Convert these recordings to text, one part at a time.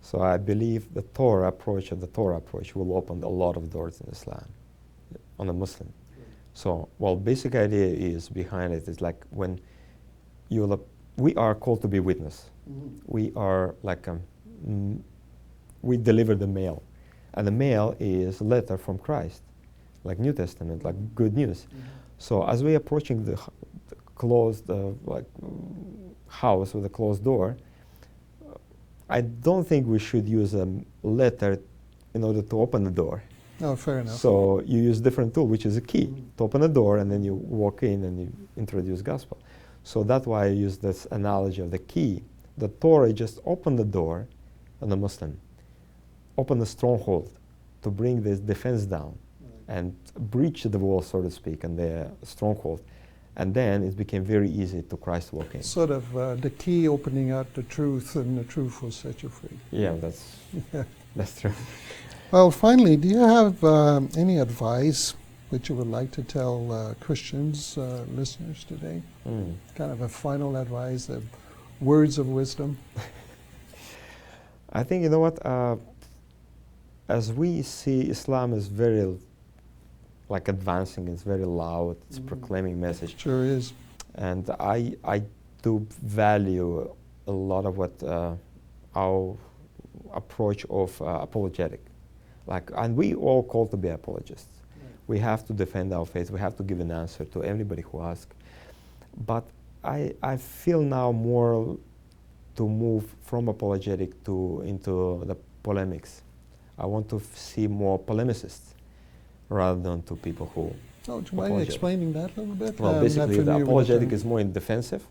So I believe the Torah approach will open a lot of doors in Islam, on a Muslim. So, well, basic idea is behind it is like when we are called to be witness. We are like, we deliver the mail. And the mail is a letter from Christ, like New Testament, like good news. So as we approaching the closed house with a closed door, I don't think we should use a letter in order to open the door. Oh, fair enough. So you use different tool, which is a key to open the door, and then you walk in and you introduce gospel. So that's why I use this analogy of the key. The Torah just opened the door on the Muslim, open the stronghold to bring this defense down and breach the wall, so to speak, and the stronghold. And then it became very easy to Christ walk in. Sort of the key opening out the truth, and the truth will set you free. Yeah, that's true. Well, finally, do you have any advice which you would like to tell Christians, listeners today? Kind of a final advice, words of wisdom? I think, you know what, as we see, Islam is very advancing, it's very loud, it's proclaiming message. Sure is. And I do value a lot of what our approach of apologetic. And we all call to be apologists. Right. We have to defend our faith, we have to give an answer to anybody who asks. But I feel now more to move from apologetic into the polemics. I want to see more polemicists rather than to people who do you mind explaining that a little bit? Well, basically the apologetic is more in defensive.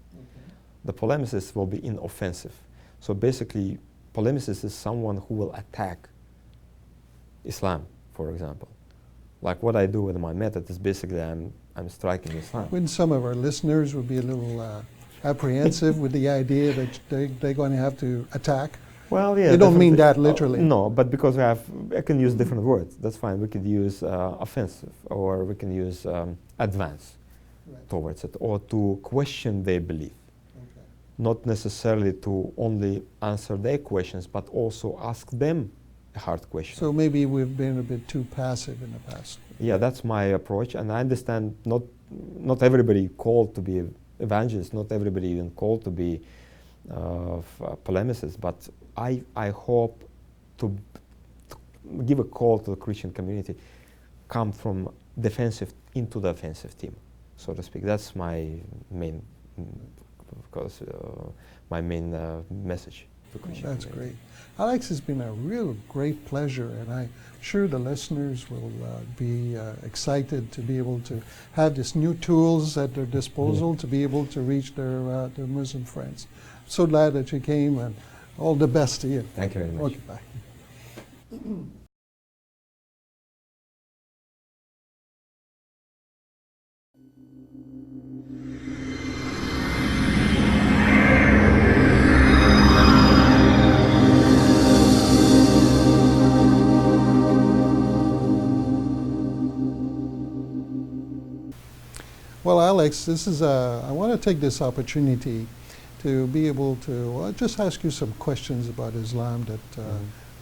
The polemicist will be in offensive. So basically, polemicist is someone who will attack Islam, for example. Like what I do with my method is basically I'm striking Islam. When some of our listeners would be a little apprehensive with the idea that they're going to have to attack. Well, yeah. You don't mean that literally. No, but because I can use different words. That's fine. We could use offensive, or we can use advance towards it, or to question their belief. Okay. Not necessarily to only answer their questions, but also ask them a hard question. So maybe we've been a bit too passive in the past. Yeah, that's my approach, and I understand not everybody called to be evangelists, not everybody even called to be polemicists, but I hope to give a call to the Christian community, come from defensive into the offensive team, so to speak. That's my main, message to Christian That's community. great. Alex, it's been a real great pleasure, and I'm sure the listeners will be excited to be able to have these new tools at their disposal to be able to reach their Muslim friends. So glad that you came, and all the best to you. Thank you very much. Okay, bye. Well, Alex, this is I want to take this opportunity to be able to just ask you some questions about Islam that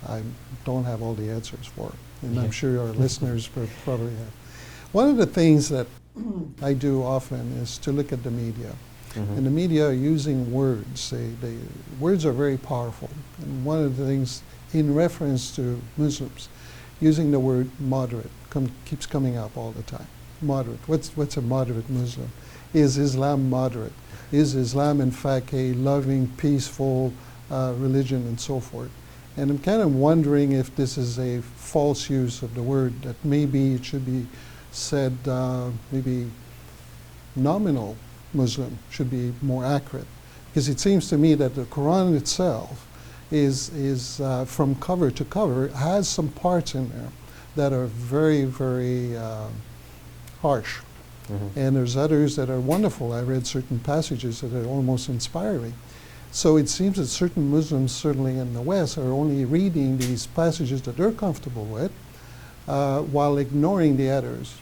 I don't have all the answers for, and I'm sure our listeners probably have. One of the things that I do often is to look at the media, and the media are using words. Words are very powerful, and one of the things in reference to Muslims, using the word moderate keeps coming up all the time. Moderate. What's a moderate Muslim? Is Islam moderate? Is Islam in fact a loving, peaceful religion, and so forth? And I'm kind of wondering if this is a false use of the word, that maybe it should be said, maybe nominal Muslim should be more accurate. Because it seems to me that the Quran itself is from cover to cover, has some parts in there that are very, very harsh. And there's others that are wonderful. I read certain passages that are almost inspiring. So it seems that certain Muslims, certainly in the West, are only reading these passages that they're comfortable with while ignoring the others.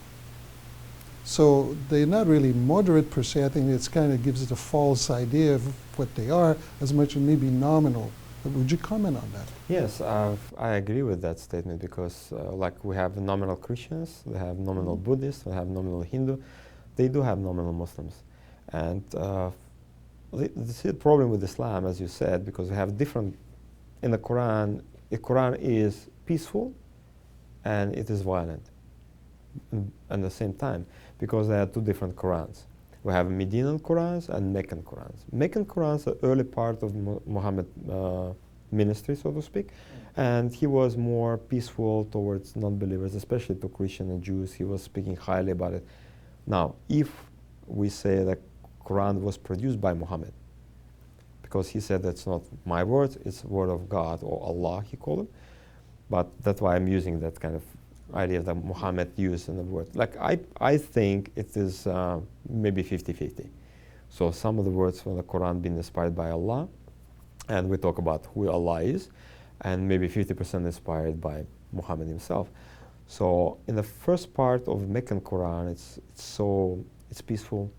So they're not really moderate per se. I think it kind of gives it a false idea of what they are, as much as maybe nominal Would you comment on that? Yes, I agree with that statement because like we have nominal Christians, we have nominal Buddhists, we have nominal Hindu, they do have nominal Muslims. And the problem with Islam, as you said, because we have different, in the Quran is peaceful and it is violent at the same time, because there are two different Qurans. We have Medinan Qurans and Meccan Qurans. Meccan Qurans are the early part of Muhammad ministry, so to speak, and he was more peaceful towards non-believers, especially to Christians and Jews. He was speaking highly about it. Now, if we say that Quran was produced by Muhammad, because he said that's not my word, it's the word of God, or Allah, he called it, but that's why I'm using that kind of idea that Muhammad used in the word. Like, I think it is maybe 50-50. So some of the words from the Quran being inspired by Allah, and we talk about who Allah is, and maybe 50% inspired by Muhammad himself. So in the first part of Meccan Quran, it's peaceful,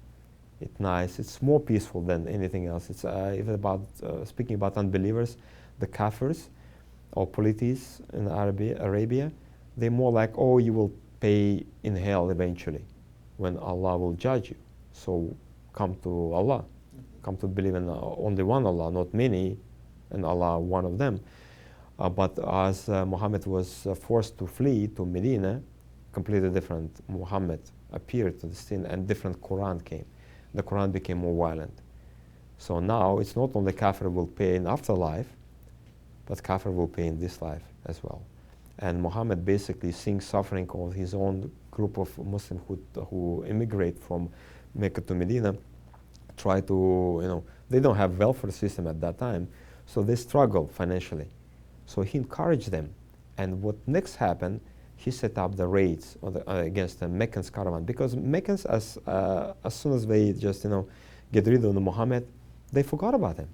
it's nice, it's more peaceful than anything else. It's even about speaking about unbelievers, the kafirs or polities in Arabia. They're more like, oh, you will pay in hell eventually when Allah will judge you. So come to Allah. Come to believe in only one Allah, not many, and Allah one of them. But as Muhammad was forced to flee to Medina, completely different Muhammad appeared to the scene, and different Quran came. The Quran became more violent. So now it's not only kafir will pay in afterlife, but kafir will pay in this life as well. And Muhammad basically seeing suffering of his own group of Muslims who immigrate from Mecca to Medina, try to, they don't have welfare system at that time, so they struggle financially. So he encouraged them. And what next happened, he set up the raids against the Meccan caravan, because Meccans, as soon as they just, get rid of the Muhammad, they forgot about him.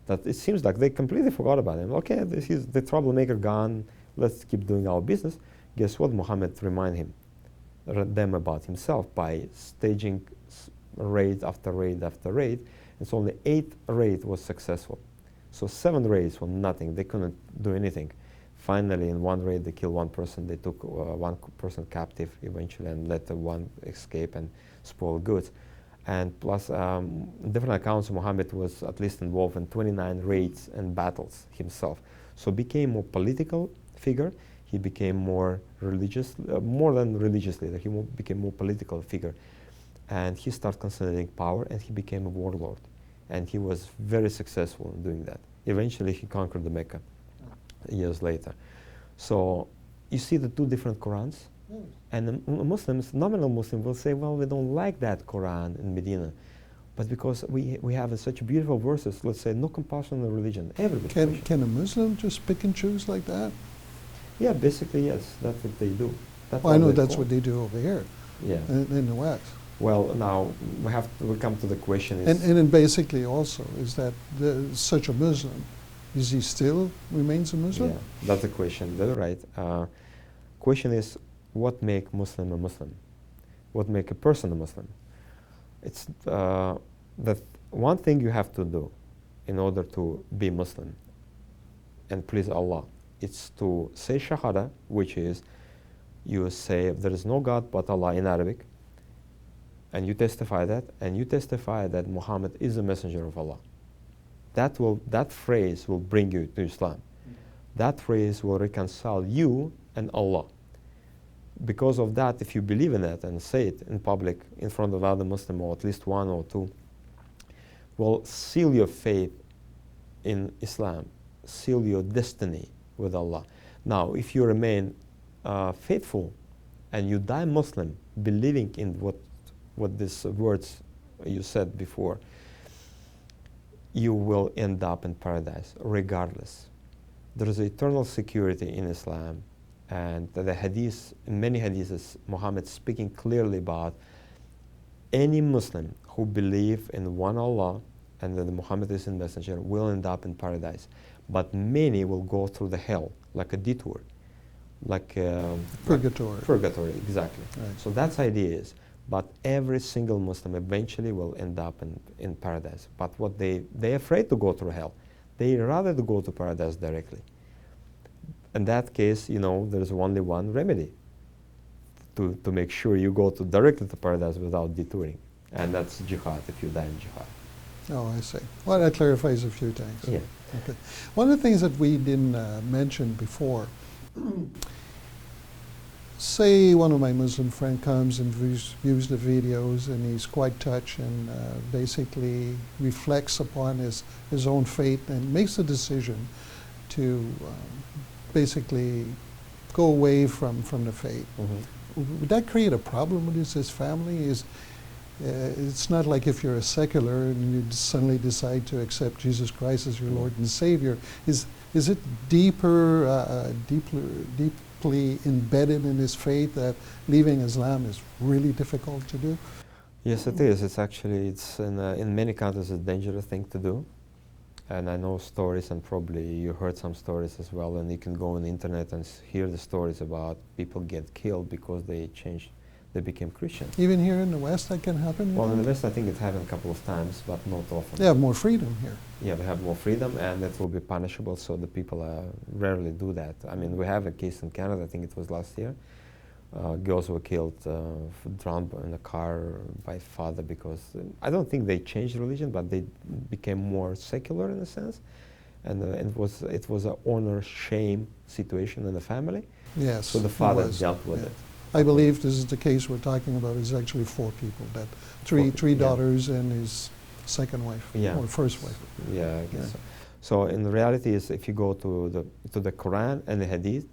That it seems like they completely forgot about him. Okay, this is the troublemaker gone, let's keep doing our business. Guess what? Muhammad reminded them about himself by staging raid after raid after raid. It's only 8 raids was successful. So 7 raids were nothing. They couldn't do anything. Finally, in one raid, they killed one person. They took one person captive eventually and let the one escape and spoil goods. And plus, different accounts, Muhammad was at least involved in 29 raids and battles himself. So became more political figure. He became more religious, more than religious leader. He became more political figure. And he started consolidating power, and he became a warlord. And he was very successful in doing that. Eventually, he conquered the Mecca years later. So you see the two different Qurans. And the Muslims, nominal Muslims, will say, well, we don't like that Quran in Medina. But because we have such beautiful verses, let's say, no compulsion on religion. Everybody Can a Muslim just pick and choose like that? Yeah, basically, yes. That's what they do. Well, I know that's what they do over here, yeah, in the West. Well, now we come to the question is, And then basically also, is that such a Muslim, is he still remains a Muslim? yeah, that's the question. That's right. Question is, what make Muslim a Muslim? What make a person a Muslim? It's that one thing you have to do in order to be Muslim and please Allah. It's to say Shahada, which is you say there is no God but Allah in Arabic, and you testify that, and you testify that Muhammad is the messenger of Allah. That phrase will bring you to Islam. That phrase will reconcile you and Allah. Because of that, if you believe in it and say it in public in front of other Muslims, or at least one or two, will seal your faith in Islam, seal your destiny with Allah. Now, if you remain faithful and you die Muslim, believing in what these words you said before, you will end up in paradise regardless. There is eternal security in Islam, and the hadith, in many hadiths, Muhammad speaking clearly about any Muslim who believe in one Allah and that Muhammad is his messenger will end up in paradise. But many will go through the hell, like a detour, like purgatory. Purgatory, exactly. Right. So that's the idea is, but every single Muslim eventually will end up in paradise. But what they're afraid to go through hell. They rather to go to paradise directly. In that case, there's only one remedy to make sure you go directly to paradise without detouring. And that's jihad, if you die in jihad. Oh, I see. Well, that clarifies a few things. Yeah. Okay. One of the things that we didn't mention before, say one of my Muslim friends comes and views the videos and he's quite touched and basically reflects upon his own faith and makes a decision to basically go away from the faith. Mm-hmm. Would that create a problem with his family? It's not like if you're a secular and you suddenly decide to accept Jesus Christ as your Lord and Savior. Is it deeply embedded in his faith that leaving Islam is really difficult to do? Yes, it is. It's in many countries a dangerous thing to do. And I know stories, and probably you heard some stories as well, and you can go on the internet and hear the stories about people get killed because they became Christian. Even here in the West that can happen? Well, in the West I think it happened a couple of times, but not often. They have more freedom here. Yeah, they have more freedom, and it will be punishable, so the people rarely do that. I mean, we have a case in Canada, I think it was last year. Girls were killed, drowned in a car by father because, I don't think they changed religion, but they became more secular in a sense. And it was an honor-shame situation in the family. Yes. So the father dealt with it. I believe this is the case we're talking about. Is actually 4 people, that three daughters and his second wife, or first wife. Yeah, I guess so. So in reality, is if you go to the Quran and the Hadith,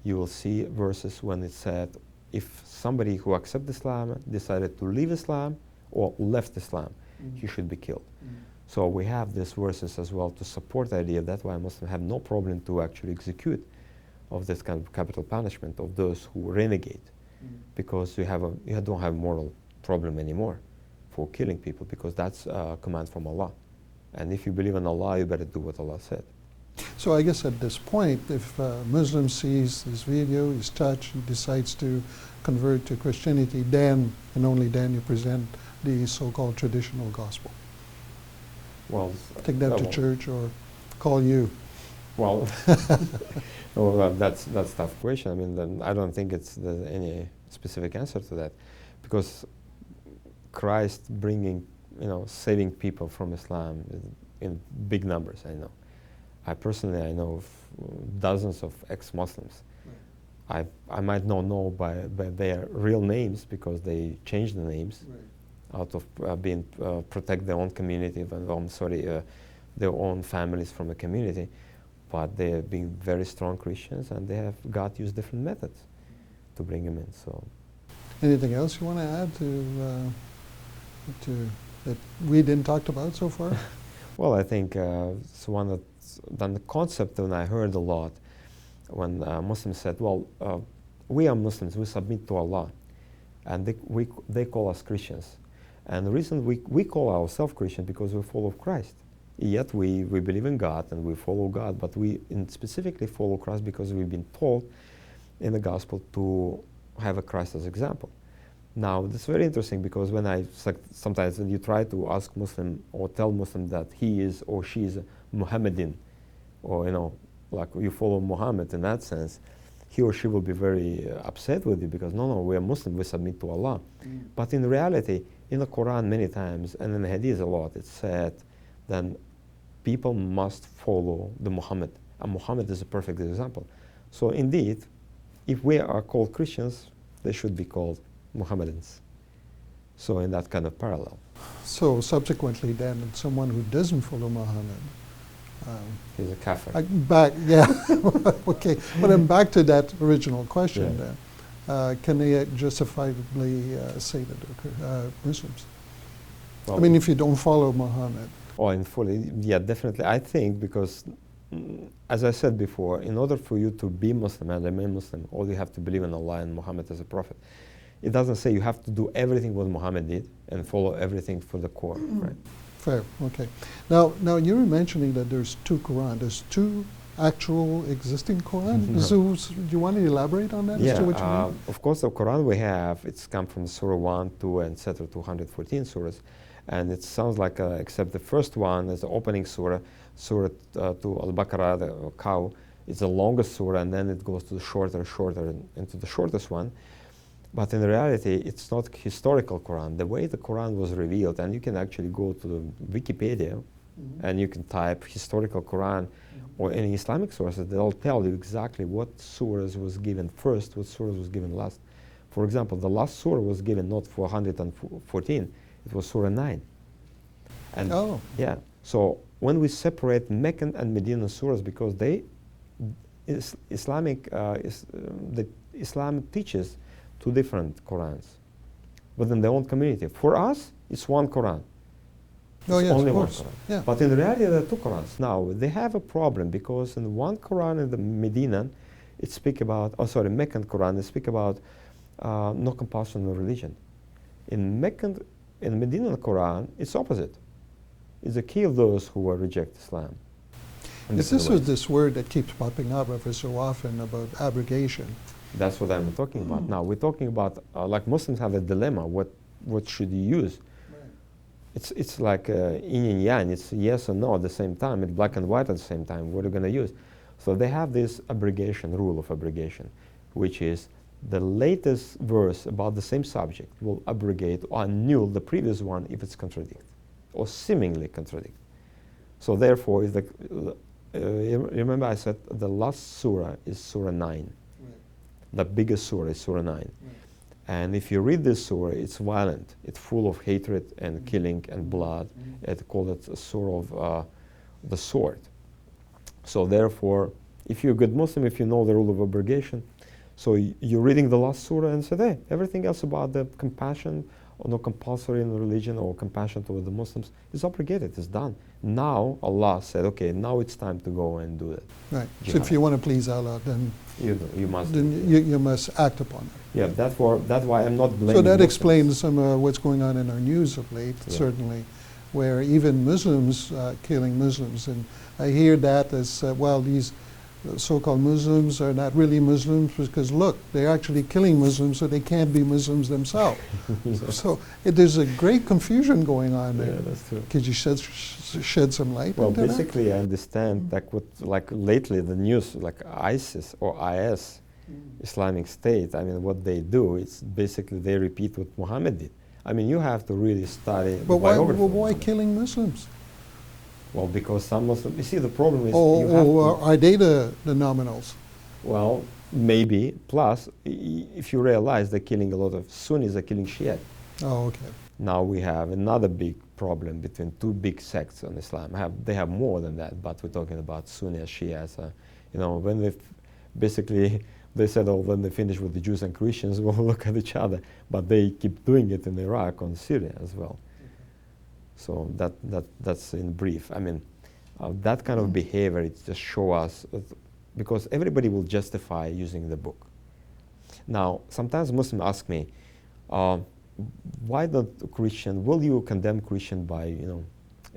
you will see verses when it said, if somebody who accepts Islam decided to leave Islam or left Islam, he should be killed. So we have these verses as well to support the idea. That's why Muslims have no problem to actually execute of this kind of capital punishment of those who renegade, because you don't have moral problem anymore for killing people, because that's a command from Allah. And if you believe in Allah, you better do what Allah said. So I guess at this point, if a Muslim sees this video, he's touched, he decides to convert to Christianity, then and only then you present the so-called traditional gospel. Well, take them to church or call you. Well, that's a tough question. I mean, I don't think there's any specific answer to that, because Christ bringing, saving people from Islam in big numbers. I know. I know of dozens of ex-Muslims. Right. I might not know by their real names because they changed the names out of being protect their own community and their own families from the community. But they have been very strong Christians, and God used different methods to bring them in. So, anything else you want to add to that we didn't talk about so far? Well, I think it's one of the concept that I heard a lot when Muslims said, "Well, we are Muslims; we submit to Allah," and they call us Christians. And the reason we call ourselves Christian because we follow Christ. Yet we believe in God and we follow God, but we specifically follow Christ because we've been told in the gospel to have a Christ as example. Now, that's very interesting, because when sometimes when you try to ask Muslim or tell Muslim that he is or she is a Muhammadan, or like you follow Muhammad in that sense, he or she will be very upset with you, because no, we are Muslim, we submit to Allah. But in reality, in the Quran many times and in the Hadith a lot, it's said then people must follow the Muhammad, and Muhammad is a perfect example. So indeed, if we are called Christians, they should be called Muhammadans. So in that kind of parallel. So subsequently then, someone who doesn't follow Muhammad, he's a kafir. Okay, but I'm back to that original question then. Can they justifiably say that they're Muslims? Well, I mean, if you don't follow Muhammad. Oh, in fully, yeah, definitely. I think because, as I said before, in order for you to be Muslim and remain Muslim, all you have to believe in Allah and Muhammad as a prophet. It doesn't say you have to do everything what Muhammad did and follow everything for the core, right? Fair, okay. Now you were mentioning that there's 2 Quran. There's 2 actual existing Quran. So do you want to elaborate on that? Yeah, as to what you mean? Of course, the Quran we have, it's come from Surah 1, 2, and etc. 214 surahs. And it sounds like, except the first one is the opening surah, surah to Al-Baqarah, the cow, is the longest surah, and then it goes to the shorter, into the shortest one. But in reality, it's not historical Quran. The way the Quran was revealed, and you can actually go to the Wikipedia, and you can type historical Quran or any Islamic sources, they'll tell you exactly what surahs was given first, what surahs was given last. For example, the last surah was given not 414, it was Surah 9. And yeah, so when we separate Meccan and Medinan surahs, because the Islam teaches two different Qurans within their own community. For us, it's one Quran. It's only one Quran. Yeah. But in reality, there are two Qurans. Now, they have a problem because in one Quran in the Medinan, it speaks about, Meccan Quran, it speaks about no compulsion on religion. In Medinan Quran, it's opposite. It's the key of those who will reject Islam. This is this word that keeps popping up ever so often about abrogation. That's what I'm talking about. Now, we're talking about, like Muslims have a dilemma, what should you use? Right. It's like yin and yang, it's yes or no at the same time, it's black and white at the same time, what are you going to use? So they have this abrogation, rule of abrogation, which is the latest verse about the same subject will abrogate or annul the previous one if it's contradicted, or seemingly contradict. So therefore, if remember I said the last surah is Surah 9. The biggest surah is Surah 9. And if you read this surah, it's violent. It's full of hatred and killing and blood. It called it a surah of the sword. So therefore, if you're a good Muslim, if you know the rule of abrogation, so you're reading the last surah and say, hey, everything else about the compassion or no compulsory in religion or compassion toward the Muslims is abrogated, it's done. Now Allah said, okay, now it's time to go and do that. Right. Jihad. So if you want to please Allah, then you must. Then you must act upon it. Yeah, that's why I'm not blaming. So that Muslims. explains some of what's going on in our news of late, certainly, where even Muslims killing Muslims, and I hear that as well. These so-called Muslims are not really Muslims because look, they're actually killing Muslims, so they can't be Muslims themselves. So there's a great confusion going on there. Yeah, that's true. Could you shed some light? Well, into basically, that? I understand like lately the news, like ISIS or IS, Islamic State. I mean, what they do, it's basically they repeat what Muhammad did. I mean, you have to really study. But why killing Muslims? Well, because some Muslims, you see, the problem is are they the nominals? Well, maybe. Plus, if you realize they're killing a lot of Sunnis, are killing Shia. Oh, okay. Now we have another big problem between two big sects in Islam. They have more than that, but we're talking about Sunni and Shia. When they said, oh, when they finish with the Jews and Christians, we'll look at each other. But they keep doing it in Iraq and Syria as well. So that's in brief. I mean, that kind of behavior, it just shows us, because everybody will justify using the book. Now, sometimes Muslims ask me, why don't Christian, will you condemn Christian by,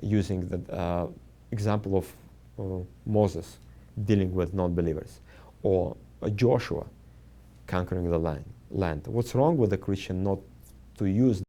using the example of Moses dealing with non-believers, or Joshua conquering the land? What's wrong with the Christian not to use